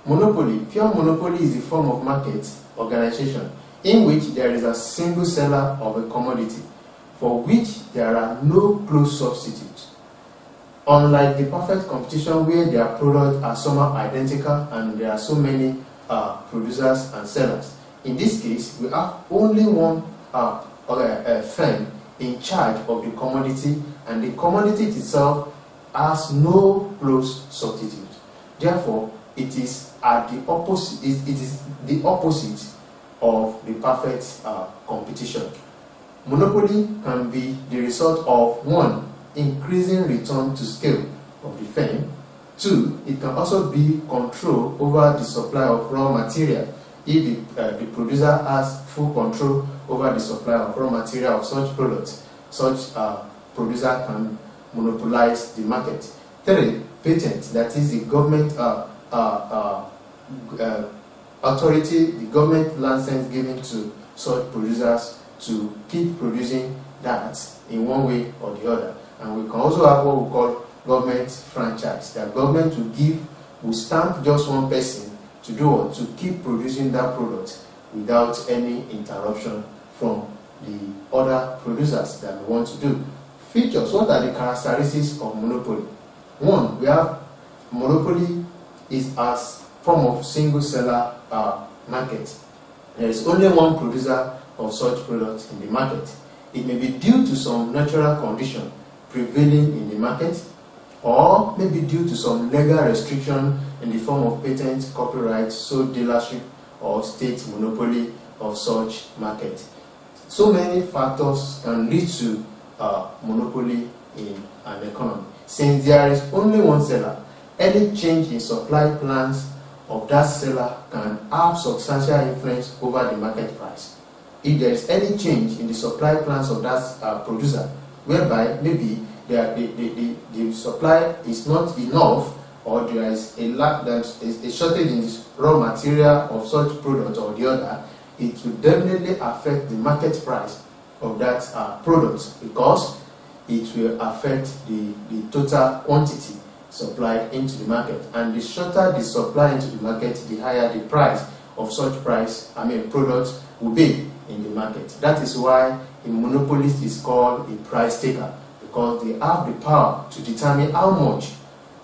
Monopoly. Pure monopoly is a form of market organization in which there is a single seller of a commodity for which there are no close substitutes. Unlike the perfect competition where their products are somehow identical and there are so many producers and sellers, in this case we have only one firm in charge of the commodity, and the commodity itself has no close substitute. Therefore, it is at the opposite. It is the opposite of the perfect competition. Monopoly can be the result of 1. Increasing return to scale of the firm. 2. It can also be control over the supply of raw material. If the producer has full control over the supply of raw material of such products, such producer can monopolize the market. 3. Patent, that is the government authority, the government license given to such producers to keep producing that in one way or the other. And we can also have what we call government franchise. The government will stamp just one person to do what? To keep producing that product without any interruption from the other producers that we want to do. Features, what are the characteristics of monopoly? 1, we have monopoly is as form of single seller market. There is only one producer of such products in the market. It may be due to some natural condition prevailing in the market, or maybe due to some legal restriction in the form of patent, copyright, sole dealership, or state monopoly of such market. So many factors can lead to monopoly in an economy. Since there is only one seller, any change in supply plans of that seller can have substantial influence over the market price. If there is any change in the supply plans of that producer, whereby maybe the supply is not enough, or there is a lack, there is a shortage in the raw material of such product or the other, it will definitely affect the market price of that product, because it will affect the total quantity supplied into the market. And the shorter the supply into the market, the higher the price of such product will be in the market. That is why a monopolist is called a price taker, because they have the power to determine how much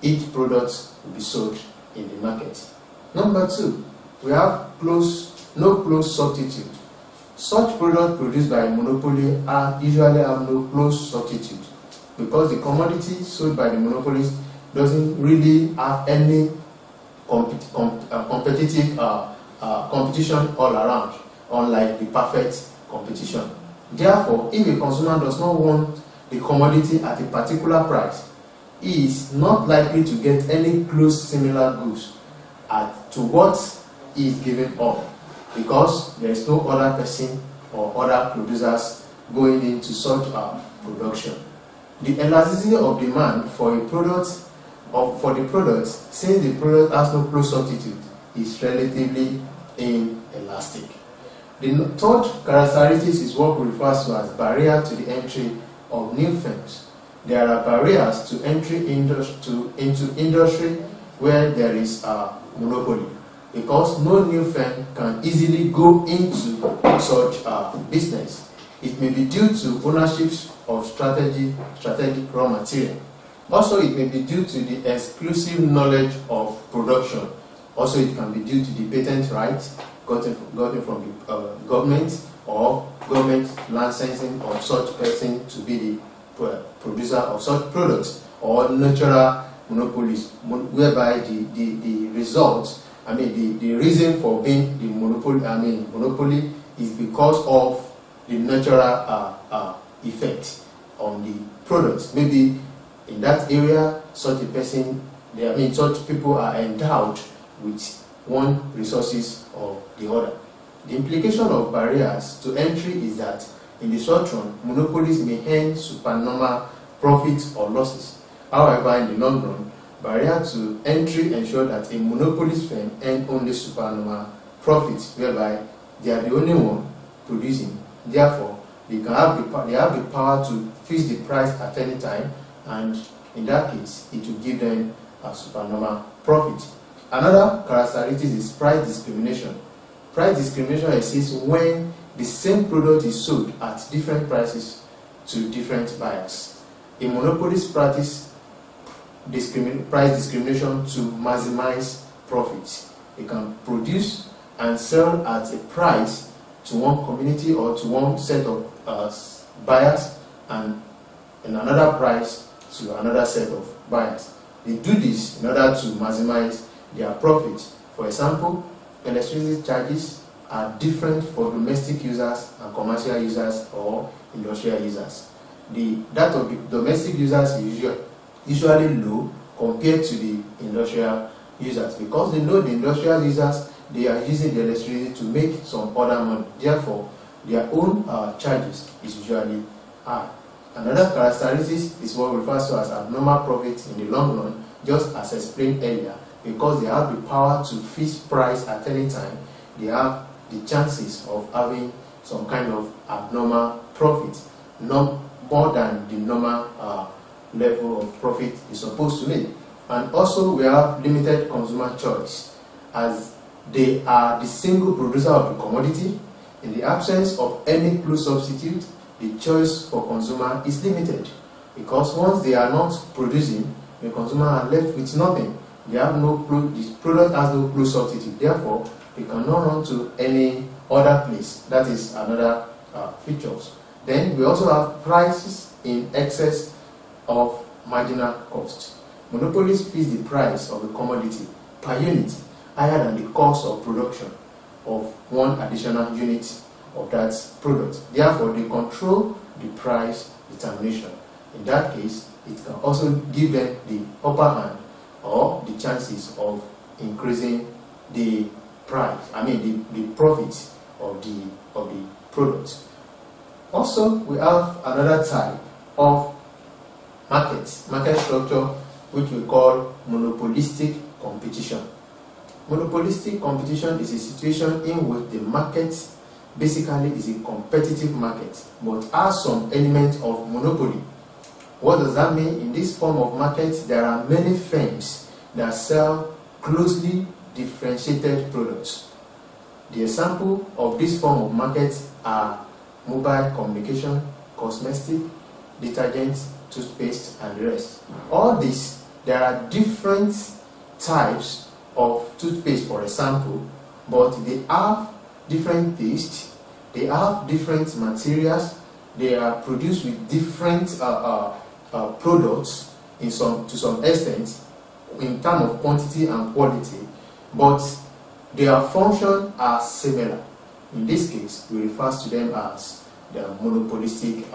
each product will be sold in the market. Number 2, we have no close substitute. Such products produced by a monopoly usually have no close substitute, because the commodity sold by the monopolist doesn't really have any competitive competition all around, unlike the perfect competition. Therefore, if a consumer does not want the commodity at a particular price, he is not likely to get any close similar goods to what he is giving up, because there is no other person or other producers going into such a production. The elasticity of demand for a product, or for the product, since the product has no close substitute, is relatively inelastic. The third characteristic is what we refer to as barrier to the entry of new firms. There are barriers to entry into industry where there is a monopoly, because no new firm can easily go into such business. It may be due to ownership of strategic raw material. Also, it may be due to the exclusive knowledge of production. Also, it can be due to the patent rights gotten from the government, or government licensing of such person to be the producer of such products, or natural monopolies, whereby the result, the reason for being the monopoly is because of the natural effect on the products. Maybe in that area, such a person, such people are endowed with one resources or the other. The implication of barriers to entry is that in the short run, monopolies may earn supernormal profits or losses. However, in the long run, barrier to entry ensure that a monopolist firm earn only supernormal profits, whereby they are the only one producing. Therefore, they have the power to fix the price at any time, and in that case, it will give them a supernormal profit. Another characteristic is price discrimination. Price discrimination exists when the same product is sold at different prices to different buyers. A monopolist practice price discrimination to maximize profits. It can produce and sell at a price to one community or to one set of buyers, and another price to another set of buyers. They do this in order to maximize their profit. For example, electricity charges are different for domestic users and commercial users or industrial users. That of the domestic users is usually low compared to the industrial users, because they know the industrial users, they are using the electricity to make some other money. Therefore, their own charges is usually high. Another characteristic is what refers to as abnormal profit in the long run, just as explained earlier. Because they have the power to fix price at any time, they have the chances of having some kind of abnormal profit, not more than the normal level of profit is supposed to make. And also we have limited consumer choice, as they are the single producer of the commodity. In the absence of any close substitute, the choice for consumer is limited, because once they are not producing, the consumer are left with nothing. They have no this product has no close substitute. Therefore, they cannot run to any other place. That is another features. Then we also have prices in excess of marginal cost. Monopolists fix the price of a commodity per unit higher than the cost of production of one additional unit of that product. Therefore, they control the price determination. In that case, it can also give them the upper hand or the chances of increasing the price, the profit of the product. Also, we have another type of market structure, which we call monopolistic competition. Monopolistic competition is a situation in which the market basically is a competitive market, but has some element of monopoly. What does that mean? In this form of market, there are many firms that sell closely differentiated products. The example of this form of market are mobile communication, cosmetic, detergents, toothpaste, and the rest. All this, there are different types of toothpaste, for example, but they have different taste, they have different materials, they are produced with different products to some extent in terms of quantity and quality, but their function are similar. In this case, we refer to them as the monopolistic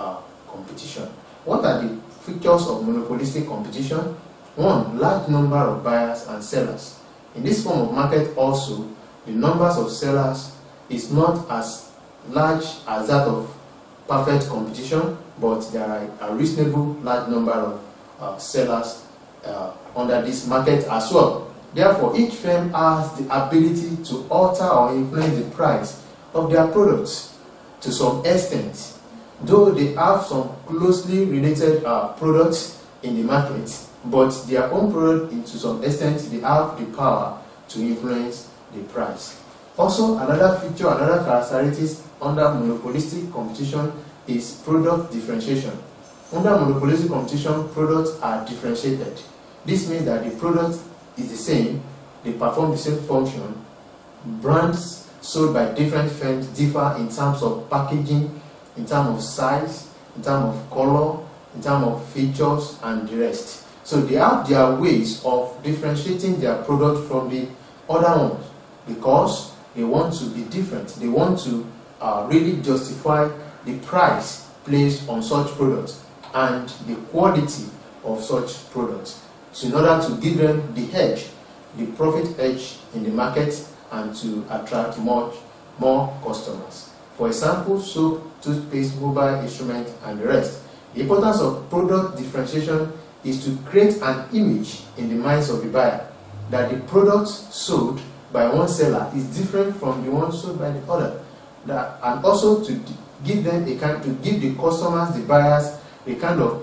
competition. What are the features of monopolistic competition? One, large number of buyers and sellers. In this form of market also, the numbers of sellers is not as large as that of perfect competition, but there are a reasonable large number of sellers under this market as well. Therefore, each firm has the ability to alter or influence the price of their products to some extent. Though they have some closely related products in the market, but their own product, to some extent, they have the power to influence the price. Also, another feature, another characteristic under monopolistic competition is product differentiation. Under monopolistic competition, products are differentiated. This means that the product is the same, they perform the same function. Brands sold by different firms differ in terms of packaging, in terms of size, in terms of color, in terms of features, and the rest. So they have their ways of differentiating their product from the other ones, because they want to be different. They want to really justify the price placed on such products and the quality of such products, so in order to give them the edge, the profit edge in the market, and to attract more customers. For example, soap, toothpaste, mobile instrument, and the rest. The importance of product differentiation is to create an image in the minds of the buyer that the product sold by one seller is different from the one sold by the other, and also to give them to give the customers, the buyers, the kind of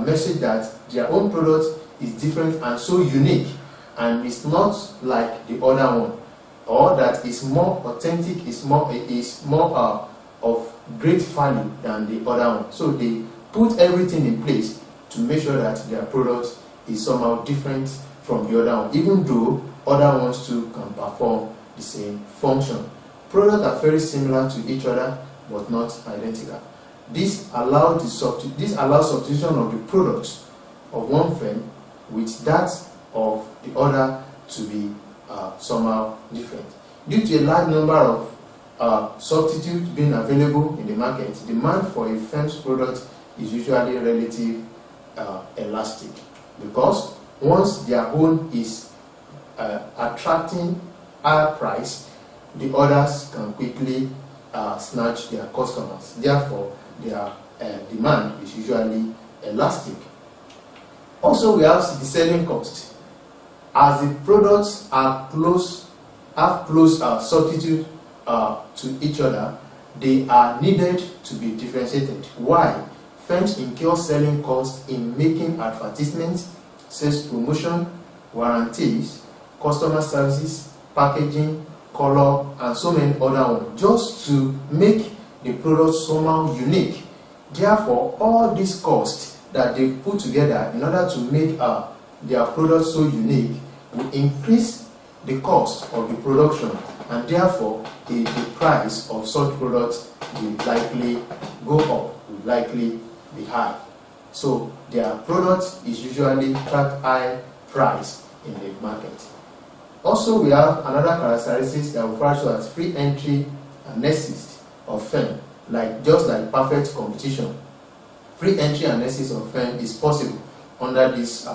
message that their own product is different and so unique, and it's not like the other one, or that is more authentic, is more of great value than the other one. So they put everything in place to make sure that their product is somehow different from the other one, even though other ones too can perform the same function. Products are very similar to each other but not identical. This allows substitution of the products of one firm with that of the other to be somehow different. Due to a large number of substitutes being available in the market, demand for a firm's product is usually relatively elastic, because once their own is attracting higher price, the others can quickly snatch their customers. Therefore, their demand is usually elastic. Also, we have the selling cost. As the products are have close substitute to each other, they are needed to be differentiated. Why? Firms incur selling costs in making advertisements, sales promotion, warranties, customer services, packaging, color, and so many other ones, just to make the product somehow unique. Therefore, all these costs that they put together in order to make their product so unique will increase the cost of the production, and therefore the price of such products will likely go up, will likely be high. So their product is usually tracked high price in the market. Also, we have another characteristics that we refer to as free entry and exit of firm, just like perfect competition. Free entry and exit of firm is possible under this